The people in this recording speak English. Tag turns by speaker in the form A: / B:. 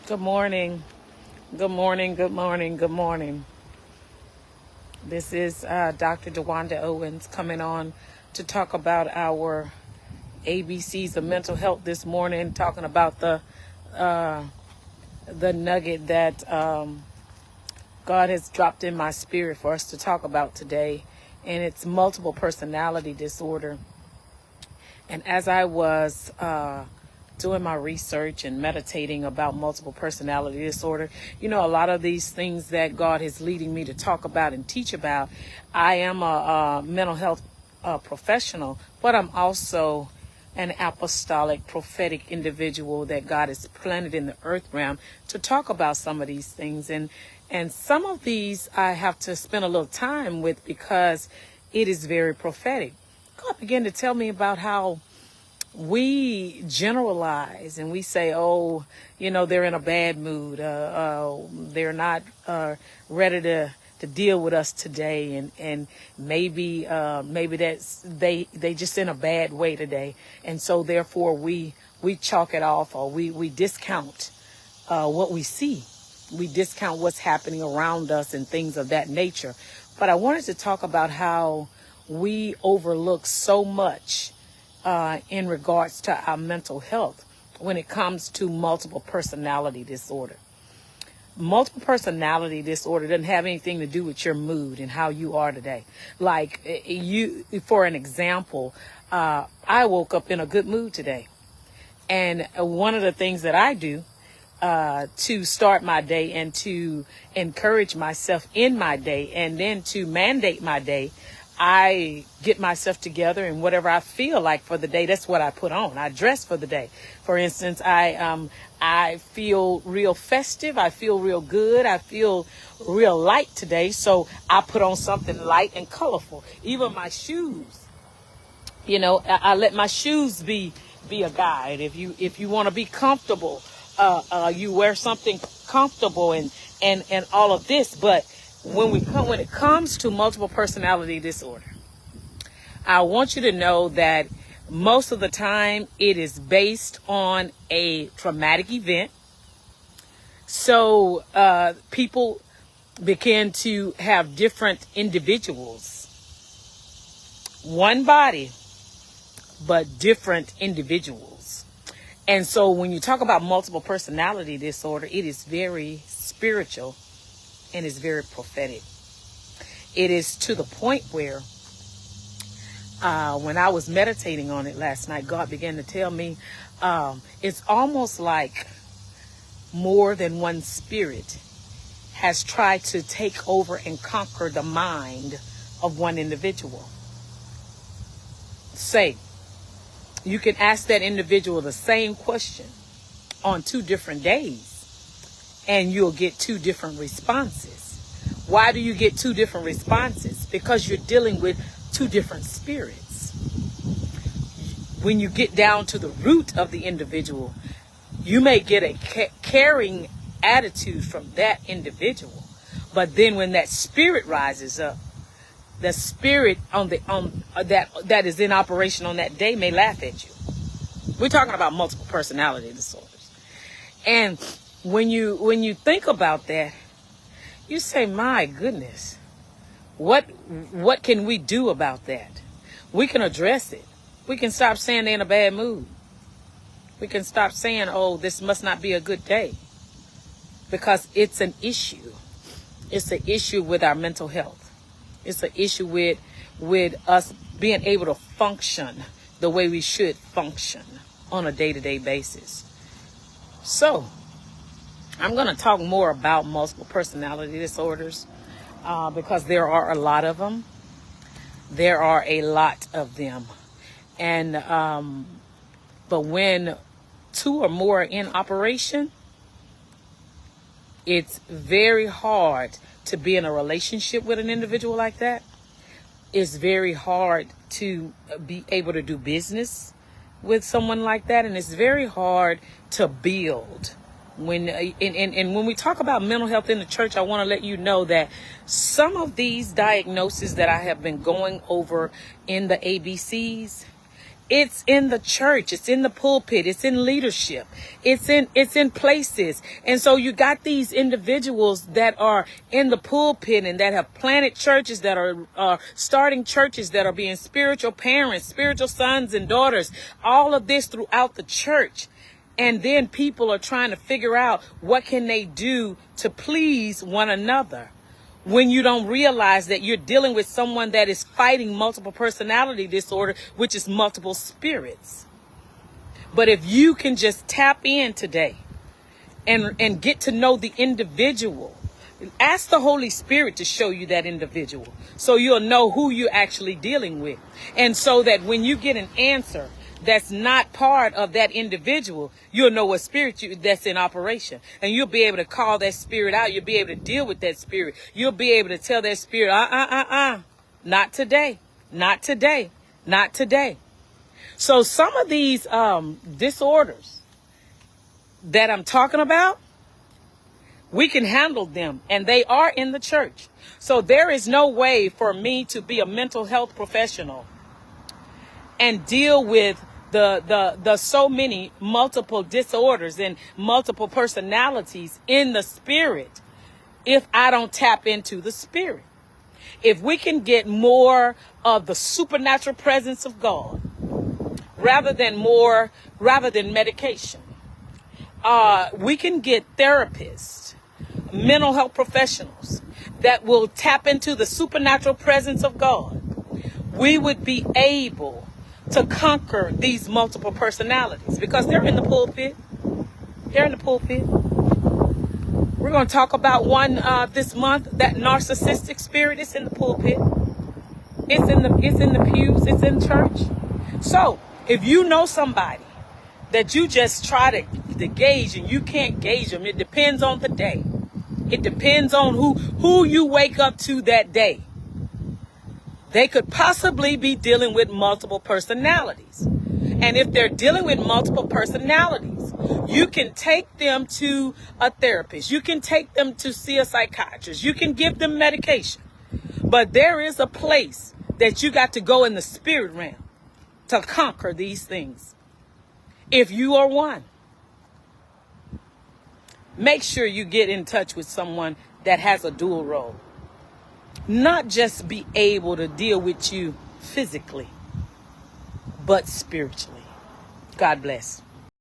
A: Good morning. Good morning. Good morning. Good morning. This is Dr. DeWanda Owens coming on to talk about our ABCs of mental health this morning, talking about the nugget that God has dropped in my spirit for us to talk about today, and it's multiple personality disorder. And as I was doing my research and meditating about multiple personality disorder, a lot of these things that God is leading me to talk about and teach about, I am a mental health professional, but I'm also an apostolic prophetic individual that God has planted in the earth realm to talk about some of these things. And some of these I have to spend a little time with because it is very prophetic. God began to tell me about how we generalize and we say, oh, they're in a bad mood. They're not ready to deal with us today. And maybe that's they just in a bad way today. And so therefore we chalk it off, or we discount what we see. We discount what's happening around us and things of that nature. But I wanted to talk about how we overlook so much in regards to our mental health when it comes to multiple personality disorder. Multiple personality disorder doesn't have anything to do with your mood and how you are today. Like for an example, I woke up in a good mood today. And one of the things that I do to start my day and to encourage myself in my day and then to mandate my day, I get myself together, and whatever I feel like for the day, that's what I put on. I dress for the day. For instance, I feel real festive. I feel real good. I feel real light today. So I put on something light and colorful. Even my shoes, I let my shoes be a guide. If you want to be comfortable, you wear something comfortable and all of this. But when it comes to multiple personality disorder, I want you to know that most of the time it is based on a traumatic event. So people begin to have different individuals, one body, but different individuals. And so when you talk about multiple personality disorder, it is very spiritual and is very prophetic. It is to the point where when I was meditating on it last night, God began to tell me it's almost like more than one spirit has tried to take over and conquer the mind of one individual. Say, you can ask that individual the same question on 2 different days, and you'll get 2 different responses. Why do you get 2 different responses? Because you're dealing with 2 different spirits. When you get down to the root of the individual, you may get a caring attitude from that individual. But then when that spirit rises up, the spirit that is in operation on that day may laugh at you. We're talking about multiple personality disorders. And when you think about that, you say, my goodness, what can we do about that? We can address it. We can stop saying they're in a bad mood. We can stop saying, oh, this must not be a good day. Because it's an issue. It's an issue with our mental health. It's an issue with us being able to function the way we should function on a day-to-day basis. So I'm going to talk more about multiple personality disorders because there are a lot of them. There are a lot of them. And but when 2 or more are in operation, it's very hard to be in a relationship with an individual like that. It's very hard to be able to do business with someone like that. And it's very hard to build. When we talk about mental health in the church, I want to let you know that some of these diagnoses that I have been going over in the ABCs, It's in the church. It's in the pulpit. It's in leadership. It's in places. And so you got these individuals that are in the pulpit and that have planted churches, that are starting churches, that are being spiritual parents, spiritual sons and daughters, all of this throughout the church. And then people are trying to figure out what can they do to please one another, when you don't realize that you're dealing with someone that is fighting multiple personality disorder, which is multiple spirits. But if you can just tap in today and get to know the individual, ask the Holy Spirit to show you that individual so you'll know who you're actually dealing with. And so that when you get an answer that's not part of that individual, you'll know what spirit that's in operation. And you'll be able to call that spirit out. You'll be able to deal with that spirit. You'll be able to tell that spirit, not today, not today, not today. So some of these disorders that I'm talking about, we can handle them, and they are in the church. So there is no way for me to be a mental health professional and deal with the so many multiple disorders and multiple personalities in the spirit if I don't tap into the spirit. If we can get more of the supernatural presence of God rather than medication, we can get therapists, mental health professionals that will tap into the supernatural presence of God. We would be able to conquer these multiple personalities because they're in the pulpit. They're in the pulpit. We're going to talk about one this month. That narcissistic spirit is in the pulpit. It's in the pews. It's in church. So if you know somebody that you just try to gauge and you can't gauge them, it depends on the day. It depends on who you wake up to that day. They could possibly be dealing with multiple personalities. And if they're dealing with multiple personalities, you can take them to a therapist. You can take them to see a psychiatrist. You can give them medication. But there is a place that you got to go in the spirit realm to conquer these things. If you are one, make sure you get in touch with someone that has a dual role. Not just be able to deal with you physically, but spiritually. God bless.